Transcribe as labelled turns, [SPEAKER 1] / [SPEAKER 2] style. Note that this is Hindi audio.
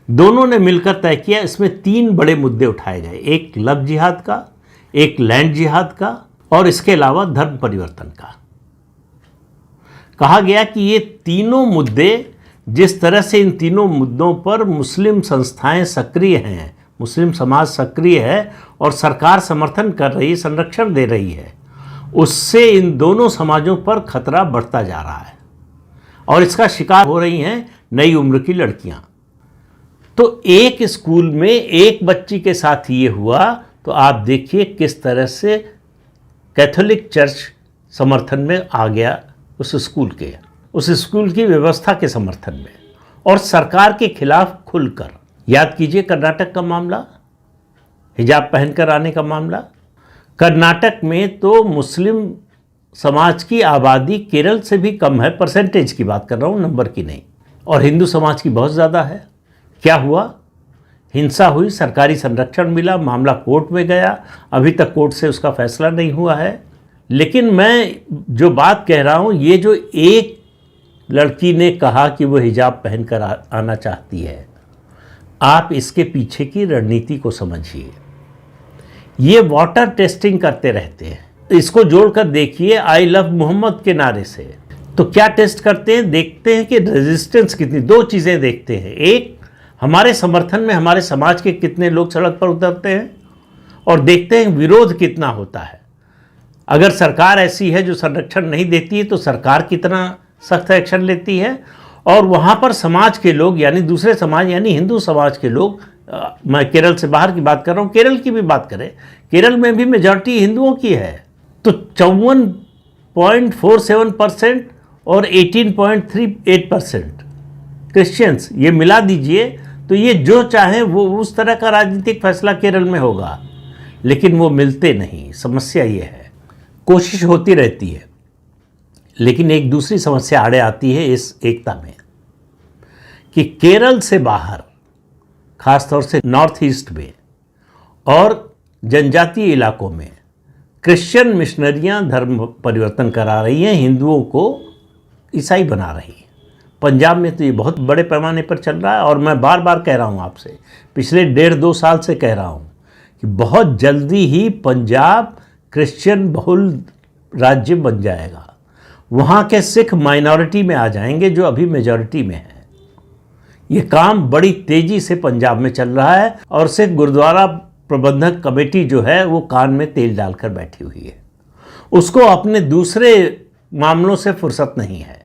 [SPEAKER 1] दोनों ने मिलकर तय किया, इसमें 3 बड़े मुद्दे उठाए गए, एक लव जिहाद का, एक लैंड जिहाद का और इसके अलावा धर्म परिवर्तन का। कहा गया कि ये तीनों मुद्दे, जिस तरह से इन तीनों मुद्दों पर मुस्लिम संस्थाएं सक्रिय हैं, मुस्लिम समाज सक्रिय है और सरकार समर्थन कर रही है, संरक्षण दे रही है, उससे इन दोनों समाजों पर खतरा बढ़ता जा रहा है और इसका शिकार हो रही हैं नई उम्र की लड़कियां। तो एक स्कूल में एक बच्ची के साथ ये हुआ तो आप देखिए किस तरह से कैथोलिक चर्च समर्थन में आ गया उस स्कूल की व्यवस्था के समर्थन में और सरकार के खिलाफ खुलकर। याद कीजिए कर्नाटक का मामला, हिजाब पहनकर आने का मामला। कर्नाटक में तो मुस्लिम समाज की आबादी केरल से भी कम है, परसेंटेज की बात कर रहा हूँ, नंबर की नहीं, और हिंदू समाज की बहुत ज़्यादा है। क्या हुआ? हिंसा हुई, सरकारी संरक्षण मिला, मामला कोर्ट में गया, अभी तक कोर्ट से उसका फैसला नहीं हुआ है। लेकिन मैं जो बात कह रहा हूँ, ये जो एक लड़की ने कहा कि वो हिजाब पहनकर आना चाहती है, आप इसके पीछे की रणनीति को समझिए। ये वाटर टेस्टिंग करते रहते हैं, इसको जोड़कर देखिए आई लव मोहम्मद के नारे से। तो क्या टेस्ट करते हैं? देखते हैं कि रेजिस्टेंस कितनी। 2 चीज़ें देखते हैं, एक हमारे समर्थन में हमारे समाज के कितने लोग सड़क पर उतरते हैं और देखते हैं विरोध कितना होता है। अगर सरकार ऐसी है जो संरक्षण नहीं देती है तो सरकार कितना सख्त एक्शन लेती है, और वहाँ पर समाज के लोग यानी दूसरे समाज यानी हिंदू समाज के लोग, मैं केरल से बाहर की बात कर रहा हूँ, केरल की भी बात करें, केरल में भी मेजॉरिटी हिंदुओं की है। तो 54.47% और 18.38% क्रिश्चियंस, ये मिला दीजिए तो ये जो चाहे वो उस तरह का राजनीतिक फैसला केरल में होगा, लेकिन वो मिलते नहीं। समस्या ये है, कोशिश होती रहती है, लेकिन एक दूसरी समस्या आड़े आती है इस एकता में कि केरल से बाहर, खासतौर से नॉर्थ ईस्ट में और जनजातीय इलाकों में क्रिश्चियन मिशनरियां धर्म परिवर्तन करा रही हैं, हिंदुओं को ईसाई बना रही हैं। पंजाब में तो ये बहुत बड़े पैमाने पर चल रहा है और मैं बार बार कह रहा हूँ आपसे, पिछले 1.5-2 साल से कह रहा हूँ कि बहुत जल्दी ही पंजाब क्रिश्चियन बहुल राज्य बन जाएगा। वहाँ के सिख माइनॉरिटी में आ जाएंगे जो अभी मेजॉरिटी में है। ये काम बड़ी तेज़ी से पंजाब में चल रहा है और सिख गुरुद्वारा प्रबंधक कमेटी जो है वो कान में तेल डालकर बैठी हुई है, उसको अपने दूसरे मामलों से फुर्सत नहीं है।